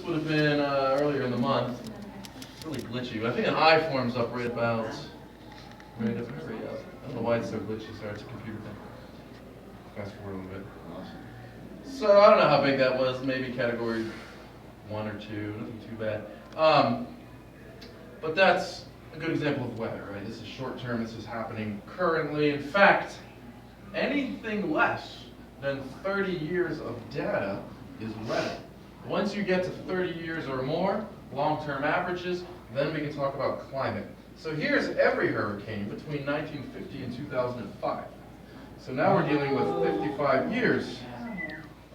would have been earlier in the month. It's really glitchy, but I think an eye forms up right about, right up. I don't know why it's so glitchy. Sorry, it's a computer thing. Fast forward a little bit. So I don't know how big that was. Maybe category 1 or 2. Nothing too bad. But that's a good example of weather, right? This is short term. This is happening currently. In fact, anything less than 30 years of data is weather. Once you get to 30 years or more, long-term averages, then we can talk about climate. So here's every hurricane between 1950 and 2005. So now we're dealing with 55 years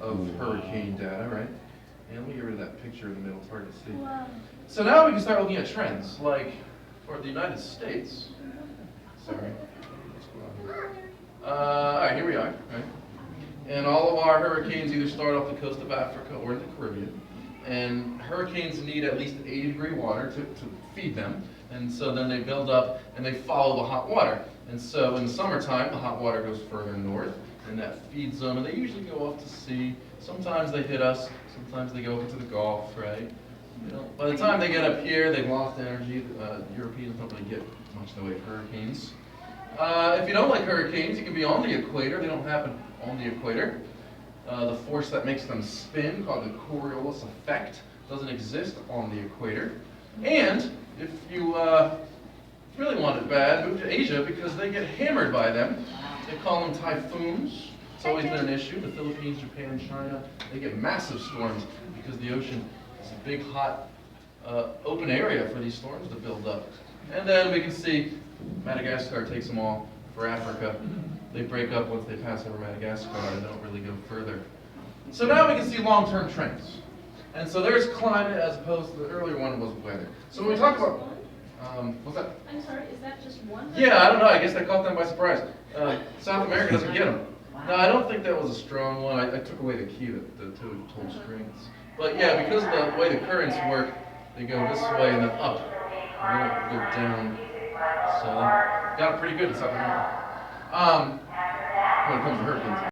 of hurricane data, right? And let me get rid of that picture in the middle, it's hard to see. So now we can start looking at trends, like for the United States. Sorry. What's going on here? All right, here we are, right? And all of our hurricanes either start off the coast of Africa or in the Caribbean. And hurricanes need at least 80-degree water to feed them. And so then they build up and they follow the hot water. And so in the summertime, the hot water goes further north, and that feeds them, and they usually go off to sea. Sometimes they hit us, sometimes they go into the Gulf, right? You know, by the time they get up here, they've lost energy. Europeans don't really get much in the way of hurricanes. If you don't like hurricanes, you can be on the equator. They don't happen on the equator. The force that makes them spin, called the Coriolis effect, doesn't exist on the equator. And if you really want it bad, move to Asia because they get hammered by them. They call them typhoons. It's always been an issue. The Philippines, Japan, China, they get massive storms because the ocean is a big, hot, open area for these storms to build up. And then we can see Madagascar takes them all for Africa. They break up once they pass over Madagascar and don't really go further. So now we can see long-term trends. And so there's climate as opposed to the earlier one was weather. So when we talk about, what's that? I'm sorry, is that just one? Yeah, I don't know. I guess that caught them by surprise. South America doesn't get them. No, I don't think that was a strong one. I took away the key that the two told strings. But yeah, because of the way the currents work, they go this way and then up. And they don't go down. So got it pretty good in South America. When it comes to hurricanes.